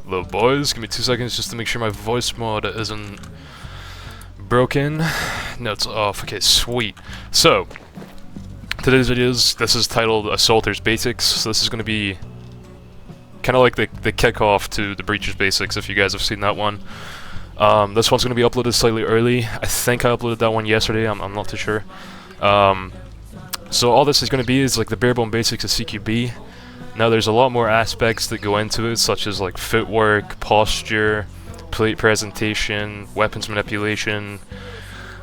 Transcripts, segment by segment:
Hello boys, give me 2 seconds just to make sure my voice mod isn't broken. No, it's off. Okay, sweet. So, today's this is titled Assaulter's Basics. So this is going to be kind of like the kickoff to the Breacher's Basics, if you guys have seen that one. This one's going to be uploaded slightly early. I think I uploaded that one yesterday, I'm not too sure. So all this is going to be is like the barebone basics of CQB. Now there's a lot more aspects that go into it, such as like footwork, posture, plate presentation, weapons manipulation.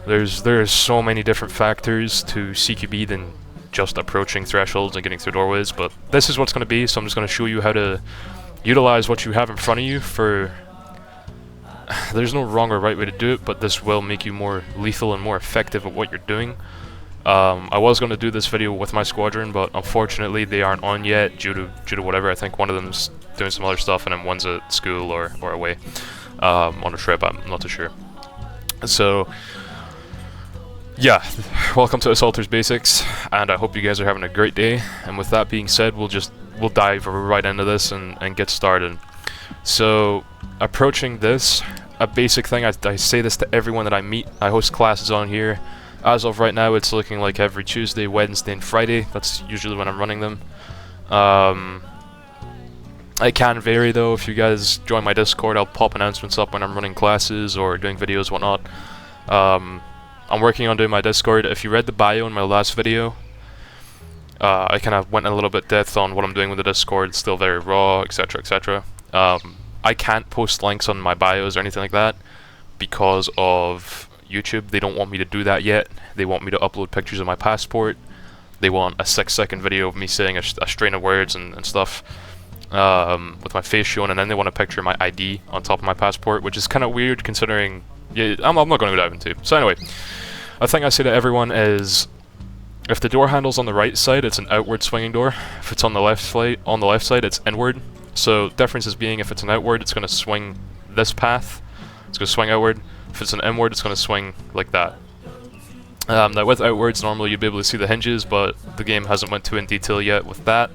There's so many different factors to CQB than just approaching thresholds and getting through doorways, but this is what's going to be, so I'm just going to show you how to utilize what you have in front of you for... There's no wrong or right way to do it, but this will make you more lethal and more effective at what you're doing. I was going to do this video with my squadron, but unfortunately they aren't on yet due to whatever. I think one of them's doing some other stuff, and then one's at school or away on a trip. I'm not too sure. So yeah, welcome to Assaulter's Basics, and I hope you guys are having a great day. And with that being said, we'll dive right into this and get started. So approaching this, a basic thing, I say this to everyone that I meet. I host classes on here. As of right now, it's looking like every Tuesday, Wednesday, and Friday. That's usually when I'm running them. It can vary though. If you guys join my Discord, I'll pop announcements up when I'm running classes or doing videos, whatnot. I'm working on doing my Discord. If you read the bio in my last video, I kind of went in a little bit depth on what I'm doing with the Discord. It's still very raw, etc., etc. I can't post links on my bios or anything like that because of YouTube. They don't want me to do that yet. They want me to upload pictures of my passport. They want a 6-second video of me saying a string of words and stuff with my face shown, and then they want a picture of my ID on top of my passport, which is kind of weird considering... Yeah, I'm not going to dive into. So anyway, a thing I say to everyone is, if the door handle's on the right side, it's an outward swinging door. If it's on the left side, it's inward. So differences being, if it's an outward, it's going to swing this path. It's going to swing outward. If it's an inward, it's going to swing like that. Now with outwards, normally you'd be able to see the hinges, but the game hasn't went too in detail yet with that.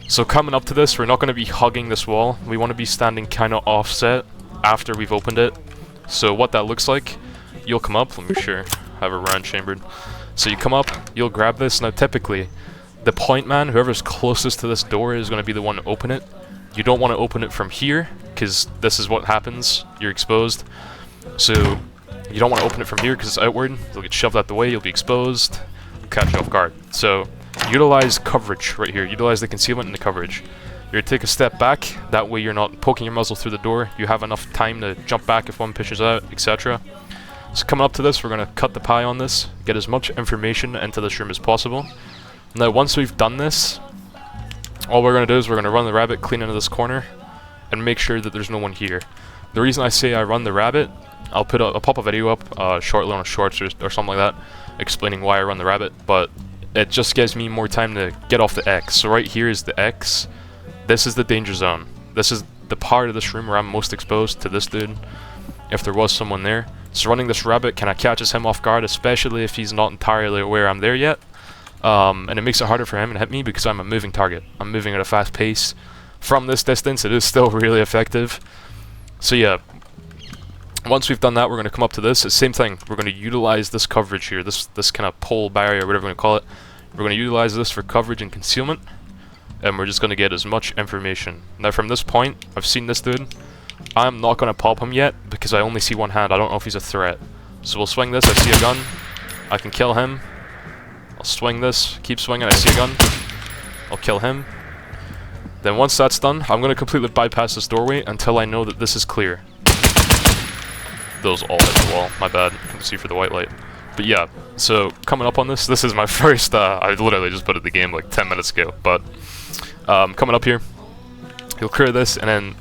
So coming up to this, we're not going to be hugging this wall. We want to be standing kind of offset after we've opened it. So what that looks like, you'll come up, let me sure, have a round chambered. So you come up, you'll grab this. Now typically, the point man, whoever's closest to this door, is going to be the one to open it. You don't want to open it from here, because this is what happens, you're exposed. So you don't want to open it from here because it's outward. You'll get shoved out the way, you'll be exposed, catch you off guard. So utilize coverage right here, utilize the concealment and the coverage. You're going to take a step back, that way you're not poking your muzzle through the door. You have enough time to jump back if one pushes out, etc. So coming up to this, we're going to cut the pie on this, get as much information into this room as possible. Now once we've done this, all we're going to do is we're going to run the rabbit clean into this corner and make sure that there's no one here. The reason I say I run the rabbit, I'll pop a video up shortly on shorts or something like that, explaining why I run the rabbit, but it just gives me more time to get off the X. So right here is the X. This is the danger zone. This is the part of this room where I'm most exposed to this dude, if there was someone there. So running this rabbit kind of catches him off guard, especially if he's not entirely aware I'm there yet. And it makes it harder for him to hit me because I'm a moving target. I'm moving at a fast pace. From this distance, it is still really effective. So yeah, once we've done that, we're going to come up to this. It's the same thing. We're going to utilize this coverage here, this kind of pole barrier, whatever we're going to call it. We're going to utilize this for coverage and concealment, and we're just going to get as much information. Now from this point, I've seen this dude. I'm not going to pop him yet because I only see one hand. I don't know if he's a threat. So we'll swing this. I see a gun. I can kill him. I'll swing this. Keep swinging. I see a gun. I'll kill him. Then once that's done, I'm going to completely bypass this doorway until I know that this is clear. Those all hit the wall. My bad. You can see for the white light. But yeah, so coming up on this is my first, I literally just put it in the game like 10 minutes ago, but coming up here, you'll clear this, and then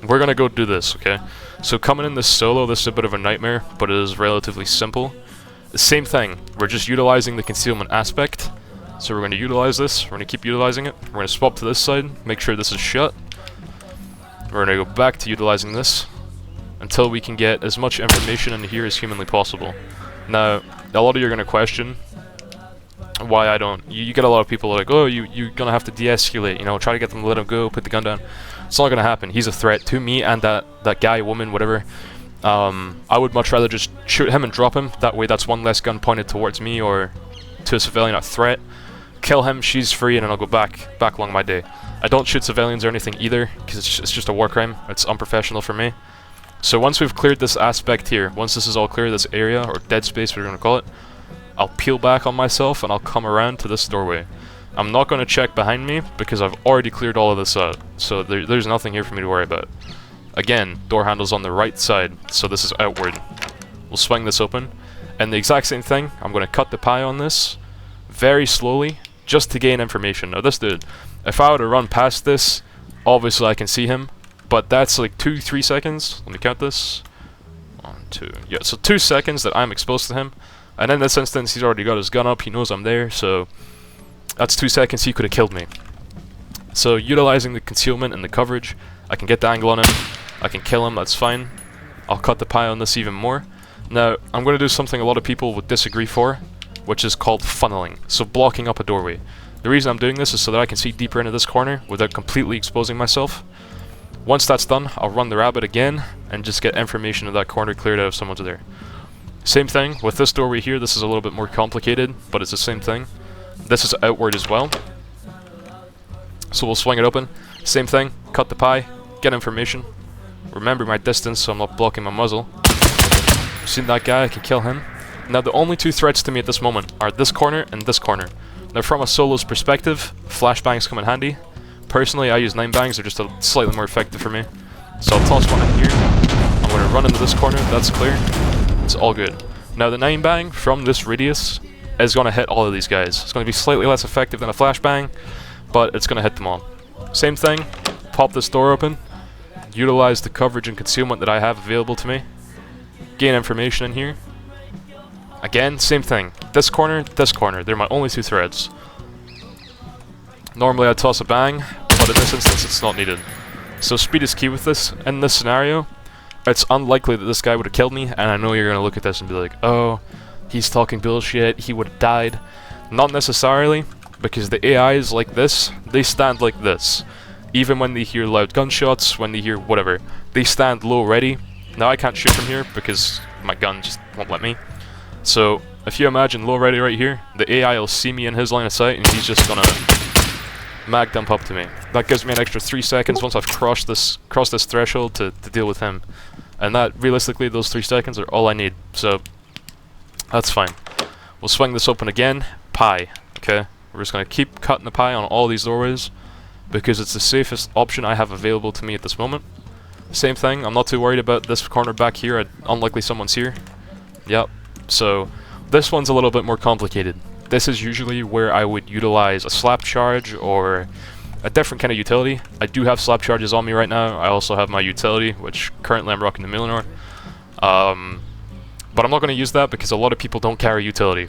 we're going to go do this, okay? So coming in this solo, this is a bit of a nightmare, but it is relatively simple. The same thing, we're just utilizing the concealment aspect. So we're going to utilize this, we're going to keep utilizing it, we're going to swap to this side, make sure this is shut. We're going to go back to utilizing this until we can get as much information into here as humanly possible. Now, a lot of you are going to question why I don't... You get a lot of people like, oh, you're going to have to de-escalate, you know, try to get them to let him go, put the gun down. It's not gonna happen. He's a threat to me and that guy, woman, whatever. I would much rather just shoot him and drop him. That way that's one less gun pointed towards me or to a civilian, a threat. Kill him, she's free, and then I'll go back along my day. I don't shoot civilians or anything either, because it's just a war crime. It's unprofessional for me. So once we've cleared this aspect here, once this is all clear, this area, or dead space, whatever you want to call it, I'll peel back on myself and I'll come around to this doorway. I'm not going to check behind me, because I've already cleared all of this out. So there's nothing here for me to worry about. Again, door handle's on the right side, so this is outward. We'll swing this open, and the exact same thing, I'm going to cut the pie on this, very slowly, just to gain information. Now this dude, if I were to run past this, obviously I can see him, but that's like 2-3 seconds. Let me count this. 1, 2, yeah, so 2 seconds that I'm exposed to him, and in this instance he's already got his gun up, he knows I'm there, so that's 2 seconds he could have killed me. So utilizing the concealment and the coverage, I can get the angle on him, I can kill him, that's fine. I'll cut the pie on this even more. Now, I'm going to do something a lot of people would disagree for, which is called funneling, so blocking up a doorway. The reason I'm doing this is so that I can see deeper into this corner without completely exposing myself. Once that's done, I'll run the rabbit again and just get information of that corner cleared out if someone's there. Same thing with this doorway here. This is a little bit more complicated, but it's the same thing. This is outward as well. So we'll swing it open. Same thing, cut the pie, get information. Remember my distance so I'm not blocking my muzzle. Seen that guy, I can kill him. Now the only 2 threats to me at this moment are this corner and this corner. Now from a solo's perspective, flashbangs come in handy. Personally I use 9-bangs, they're just slightly more effective for me. So I'll toss one in here. I'm going to run into this corner, that's clear. It's all good. Now the 9-bang from this radius is going to hit all of these guys. It's going to be slightly less effective than a flashbang, but it's going to hit them all. Same thing, pop this door open, utilize the coverage and concealment that I have available to me, gain information in here. Again, same thing, this corner, they're my only 2 threads. Normally I'd toss a bang, but in this instance it's not needed. So speed is key with this. In this scenario, it's unlikely that this guy would have killed me, and I know you're going to look at this and be like, oh, he's talking bullshit, he would have died. Not necessarily, because the AIs like this, they stand like this. Even when they hear loud gunshots, when they hear whatever, they stand low ready. Now I can't shoot from here because my gun just won't let me. So if you imagine low ready right here, the AI will see me in his line of sight and he's just gonna mag dump up to me. That gives me an extra 3 seconds once I've crossed this threshold to deal with him. And that, realistically, those 3 seconds are all I need. So that's fine. We'll swing this open again. Pie. Okay? We're just gonna keep cutting the pie on all these doorways, because it's the safest option I have available to me at this moment. Same thing, I'm not too worried about this corner back here, unlikely someone's here. Yep, so this one's a little bit more complicated. This is usually where I would utilize a slap charge or a different kind of utility. I do have slap charges on me right now. I also have my utility, which currently I'm rocking the Millenor. But I'm not going to use that because a lot of people don't carry utility.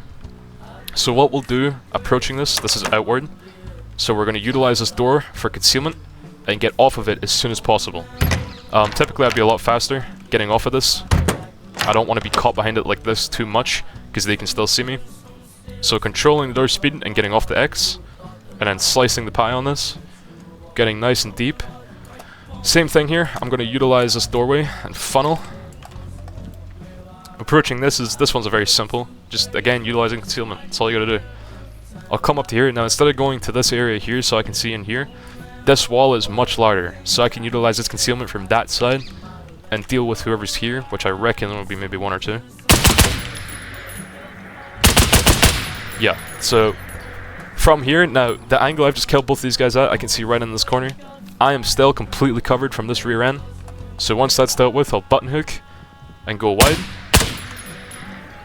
So what we'll do, approaching this is outward. So we're going to utilize this door for concealment and get off of it as soon as possible. Typically I'd be a lot faster getting off of this. I don't want to be caught behind it like this too much, because they can still see me. So controlling the door speed and getting off the X, and then slicing the pie on this, getting nice and deep. Same thing here, I'm going to utilize this doorway and funnel. Approaching this one's a very simple, just again utilizing concealment, that's all you gotta do. I'll come up to here, now instead of going to this area here so I can see in here, this wall is much larger, so I can utilize this concealment from that side and deal with whoever's here, which I reckon will be maybe 1 or 2. Yeah, so from here, now the angle I've just killed both of these guys at, I can see right in this corner. I am still completely covered from this rear end, so once that's dealt with, I'll button hook and go wide.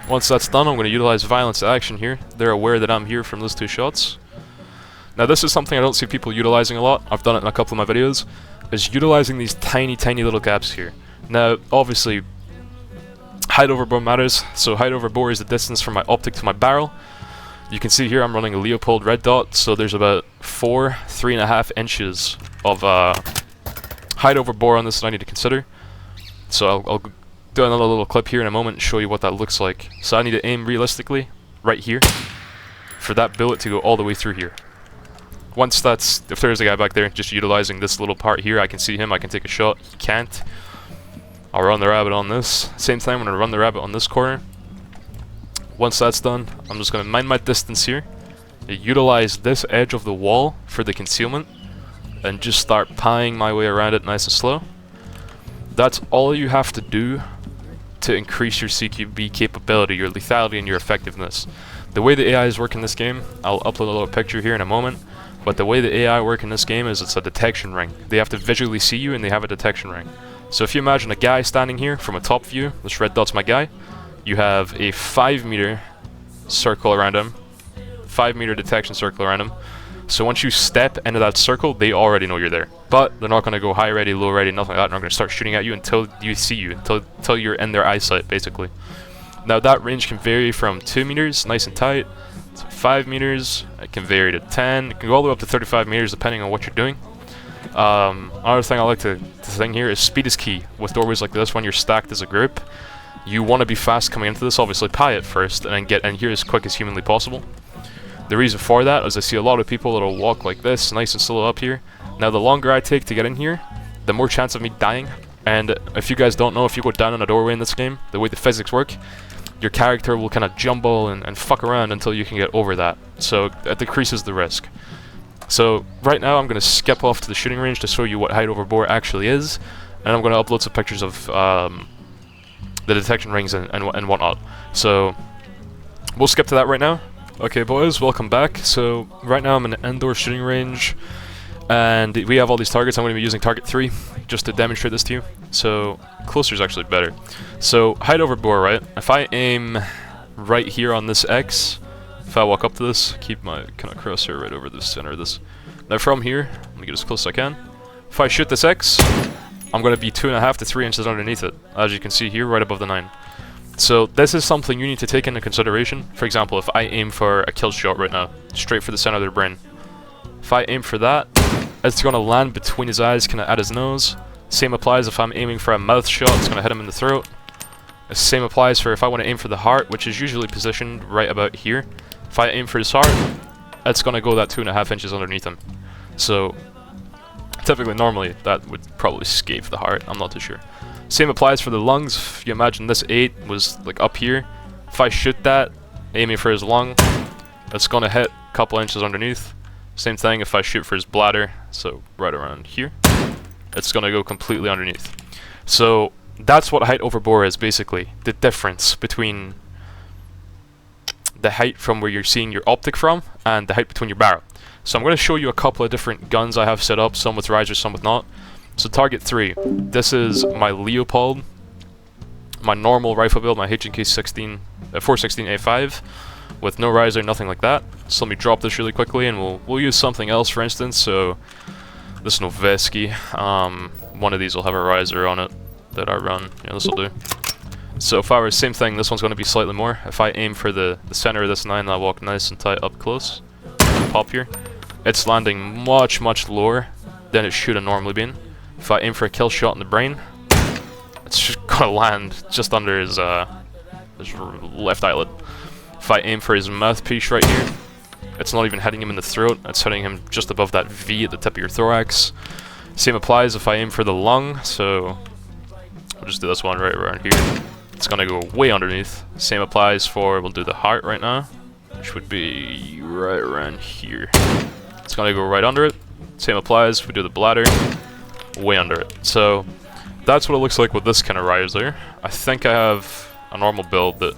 Once that's done, I'm going to utilize violence to action here. They're aware that I'm here from those 2 shots. Now this is something I don't see people utilizing a lot, I've done it in a couple of my videos, is utilizing these tiny little gaps here. Now obviously height over bore matters, so height over bore is the distance from my optic to my barrel. You can see here I'm running a Leopold red dot, so there's about 3.5 inches of height over bore on this that I need to consider. So I'll do another little clip here in a moment and show you what that looks like. So I need to aim realistically right here for that bullet to go all the way through here. Once that's, if there's a guy back there just utilizing this little part here, I can see him, I can take a shot, he can't. I'll run the rabbit on this. Same time, I'm going to run the rabbit on this corner. Once that's done, I'm just going to mind my distance here, utilize this edge of the wall for the concealment, and just start pieing my way around it nice and slow. That's all you have to do to increase your CQB capability, your lethality, and your effectiveness. The way the AIs work in this game, I'll upload a little picture here in a moment, but the way the AI work in this game is it's a detection ring. They have to visually see you and they have a detection ring. So if you imagine a guy standing here from a top view, this red dot's my guy, you have a 5 meter circle around him, 5 meter detection circle around him. So once you step into that circle, they already know you're there. But they're not going to go high ready, low ready, nothing like that. They're not going to start shooting at you until you see you, until you're in their eyesight, basically. Now that range can vary from 2 meters, nice and tight, to 5 meters, it can vary to 10, it can go all the way up to 35 meters depending on what you're doing. Another thing I like to think here is speed is key. With doorways like this, when you're stacked as a group, you want to be fast coming into this, obviously pie it first, and then get in here as quick as humanly possible. The reason for that is I see a lot of people that'll walk like this, nice and slow up here. Now the longer I take to get in here, the more chance of me dying. And if you guys don't know, if you go down in a doorway in this game, the way the physics work, your character will kind of jumble and fuck around until you can get over that. So it decreases the risk. So right now I'm going to skip off to the shooting range to show you what height over bore actually is, and I'm going to upload some pictures of the detection rings and whatnot. So we'll skip to that right now. Okay boys, welcome back. So right now I'm in an indoor shooting range, and we have all these targets. I'm going to be using target 3 just to demonstrate this to you. So closer is actually better. So height over bore, right? If I aim right here on this X, if I walk up to this, keep my kind of crosshair right over the center of this. Now from here, let me get as close as I can. If I shoot this X, I'm going to be 2.5 to 3 inches underneath it, as you can see here, right above the 9. So this is something you need to take into consideration. For example, if I aim for a kill shot right now, straight for the center of their brain, if I aim for that, it's going to land between his eyes, kind of at his nose. Same applies if I'm aiming for a mouth shot, it's going to hit him in the throat. The same applies for if I want to aim for the heart, which is usually positioned right about here. If I aim for his heart, it's going to go that 2.5 inches underneath him. So typically, normally, that would probably scape the heart, I'm not too sure. Same applies for the lungs. If you imagine this 8 was like up here, if I shoot that, aiming for his lung, it's going to hit a couple inches underneath. Same thing if I shoot for his bladder, so right around here, it's going to go completely underneath. So that's what height over bore is, basically. The difference between the height from where you're seeing your optic from and the height between your barrel. So I'm going to show you a couple of different guns I have set up, some with risers, some with not. So target 3, this is my Leopold, my normal rifle build, my H&K 416A5, with no riser, nothing like that. So let me drop this really quickly, and we'll use something else, for instance. So this Noveski, one of these will have a riser on it that I run. Yeah, this will do. So if I were same thing, this one's going to be slightly more. If I aim for the center of this 9, and I walk nice and tight up close, and pop here, it's landing much lower than it should have normally been. If I aim for a kill shot in the brain, it's just gonna land just under his left eyelid. If I aim for his mouthpiece right here, it's not even hitting him in the throat, it's hitting him just above that V at the tip of your thorax. Same applies if I aim for the lung, so we'll just do this one right around here. It's gonna go way underneath. Same applies for, we'll do the heart right now, which would be right around here. It's gonna go right under it. Same applies if we do the bladder, way under it. So that's what it looks like with this kind of riser. I think I have a normal build that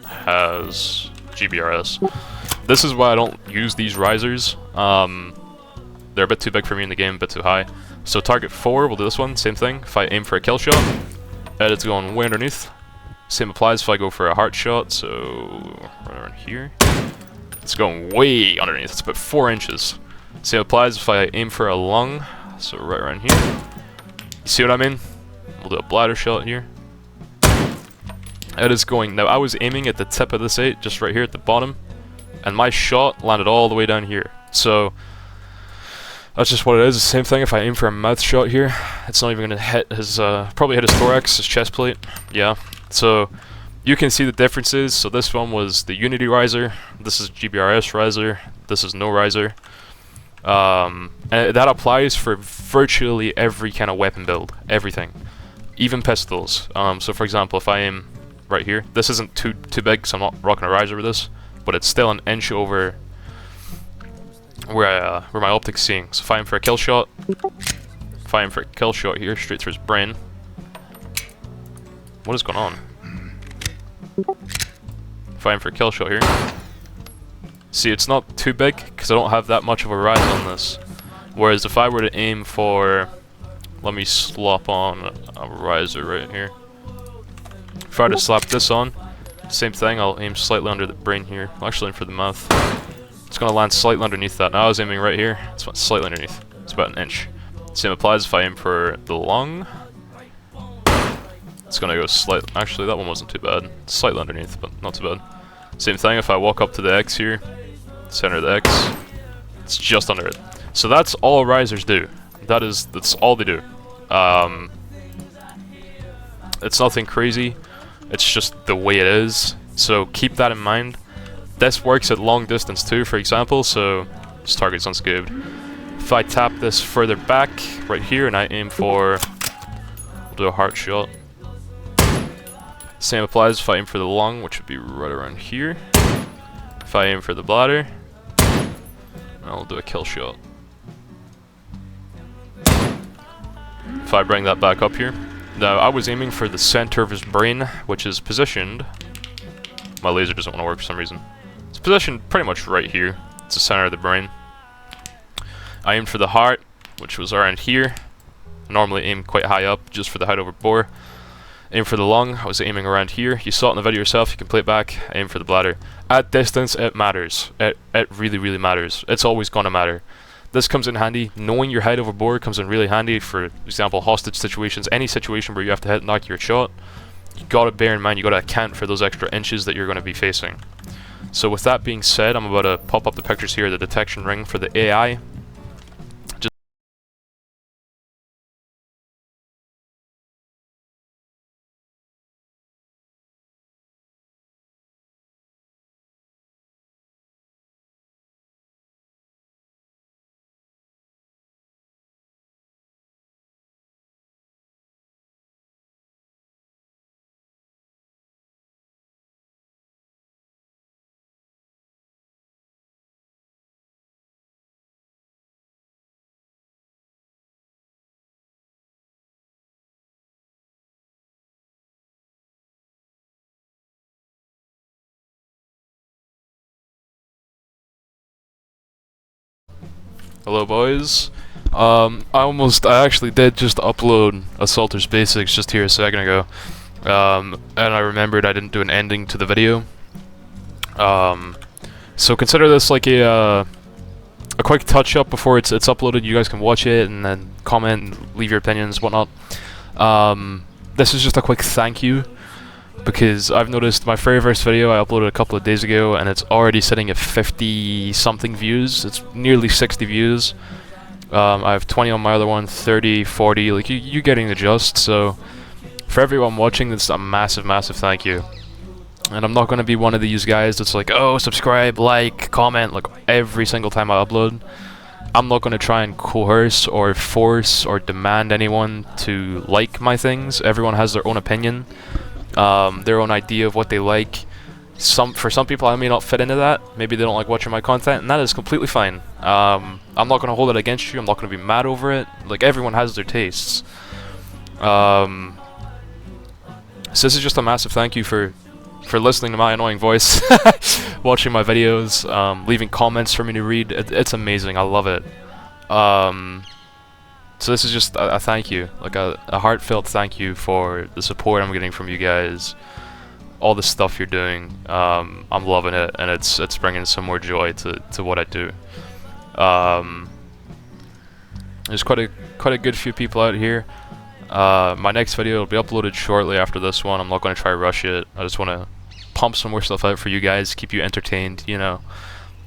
has GBRS. This is why I don't use these risers. They're a bit too big for me in the game, a bit too high. So target 4, we'll do this one, same thing. If I aim for a kill shot, it's going way underneath. Same applies if I go for a heart shot, so right around here. It's going way underneath, it's about 4 inches. Same applies if I aim for a lung, so right around here. You see what I mean? We'll do a bladder shot here. It is going, now I was aiming at the tip of this 8, just right here at the bottom, and my shot landed all the way down here. So that's just what it is. Same thing if I aim for a mouth shot here, it's not even going to hit his, probably hit his thorax, his chest plate, yeah. So you can see the differences. So this one was the Unity riser, this is GBRS riser, this is no riser. And that applies for virtually every kind of weapon build, everything, even pistols. So for example, if I aim right here, this isn't too big because I'm not rocking a riser with this, but it's still an inch over where my optic's seeing. So if I aim for a kill shot, here, straight through his brain. What is going on? If I aim for a kill shot here, see, it's not too big because I don't have that much of a rise on this. Whereas if I were to aim for, let me slap on a riser right here. If I were to slap this on, same thing, I'll aim slightly under the brain here. I'll actually aim for the mouth. It's going to land slightly underneath that. Now I was aiming right here, it's slightly underneath. It's about an inch. Same applies if I aim for the lung. It's going to go slightly, actually that one wasn't too bad. Slightly underneath, but not too bad. Same thing if I walk up to the X here, center of the X, it's just under it. So that's all risers do. That's all they do. It's nothing crazy. It's just the way it is. So keep that in mind. This works at long distance too, for example. So this target's unscathed. If I tap this further back right here and I aim for, we'll do a heart shot. Same applies if I aim for the lung, which would be right around here. If I aim for the bladder, I'll do a kill shot. If I bring that back up here. Now, I was aiming for the center of his brain, which is positioned. My laser doesn't want to work for some reason. It's positioned pretty much right here. It's the center of the brain. I aimed for the heart, which was around here. I normally aim quite high up, just for the height over bore. Aim for the lung, I was aiming around here. You saw it in the video yourself, you can play it back. Aim for the bladder. At distance, it matters. It really, really matters. It's always gonna matter. This comes in handy. Knowing your height over bore comes in really handy. For example, hostage situations, any situation where you have to hit and knock your shot. You gotta bear in mind, you gotta account for those extra inches that you're gonna be facing. So with that being said, I'm about to pop up the pictures here, the detection ring for the AI. Hello boys. I actually did just upload Assaulter's Basics just here a second ago. And I remembered I didn't do an ending to the video. So consider this like a quick touch up before it's uploaded. You guys can watch it and then comment and leave your opinions, whatnot. This is just a quick thank you, because I've noticed my very first video I uploaded a couple of days ago and it's already sitting at 50 something views. It's nearly 60 views. I have 20 on my other one, 30, 40, like you getting the gist. So for everyone watching, this is a massive thank you. And I'm not going to be one of these guys that's like, oh, subscribe, like, comment, like every single time I upload. I'm not going to try and coerce or force or demand anyone to like my things. Everyone has their own opinion, their own idea of what they like. For some people, I may not fit into that. Maybe they don't like watching my content, and that is completely fine. I'm not going to hold it against you. I'm not going to be mad over it. Like, everyone has their tastes. So this is just a massive thank you for listening to my annoying voice, watching my videos, leaving comments for me to read. It's amazing. I love it. So this is just a thank you, like a heartfelt thank you for the support I'm getting from you guys, all the stuff you're doing. I'm loving it, and it's bringing some more joy to what I do. There's quite a good few people out here. My next video will be uploaded shortly after this one. I'm not going to try to rush it. I just want to pump some more stuff out for you guys, keep you entertained, you know.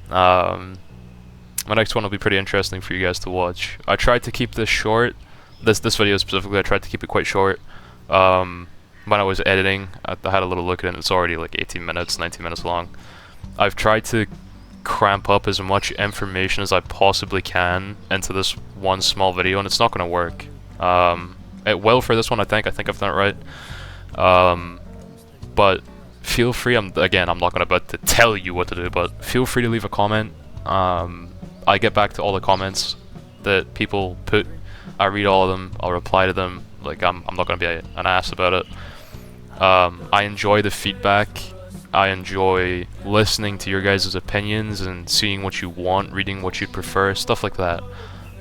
My next one will be pretty interesting for you guys to watch. I tried to keep this short. This video specifically, I tried to keep it quite short. When I was editing, I had a little look at it, and it's already like 18 minutes, 19 minutes long. I've tried to cramp up as much information as I possibly can into this one small video, and it's not going to work. It will for this one, I think I've done it right. But feel free, I'm not going to tell you what to do, but feel free to leave a comment. I get back to all the comments that people put. I read all of them, I'll reply to them. Like, I'm not going to be an ass about it. I enjoy the feedback. I enjoy listening to your guys' opinions and seeing what you want, reading what you'd prefer, stuff like that.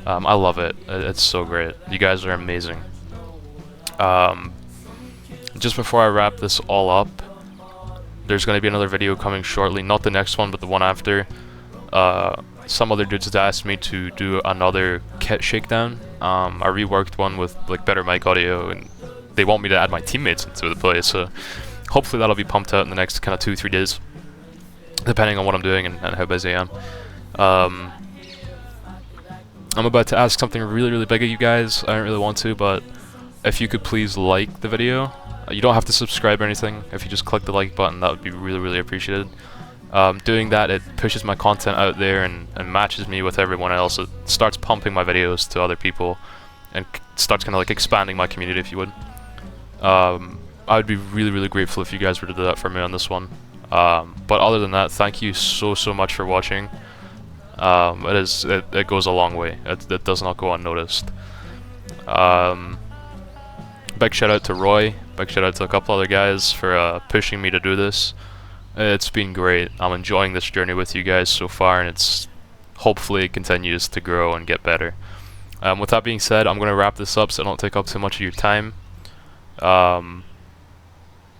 I love it. It's so great. You guys are amazing. Just before I wrap this all up, there's going to be another video coming shortly. Not the next one, but the one after. Some other dudes had asked me to do another kit shakedown. I reworked one with like better mic audio, and they want me to add my teammates into the play, so hopefully that'll be pumped out in the next kind of 2-3 days, depending on what I'm doing and how busy I am. I'm about to ask something really big of you guys. I don't really want to, but if you could please like the video. You don't have to subscribe or anything. If you just click the like button, that would be really appreciated. Doing that, it pushes my content out there and matches me with everyone else. It starts pumping my videos to other people and starts kind of like expanding my community, if you would. I would be really grateful if you guys were to do that for me on this one. But other than that, thank you so much for watching. It goes a long way. It does not go unnoticed. Big shout out to Roy. Big shout out to a couple other guys for pushing me to do this. It's been great. I'm enjoying this journey with you guys so far, and hopefully it continues to grow and get better. With that being said, I'm going to wrap this up so I don't take up too much of your time. And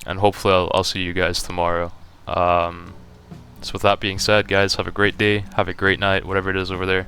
hopefully I'll see you guys tomorrow. So with that being said, guys, have a great day, have a great night, whatever it is over there.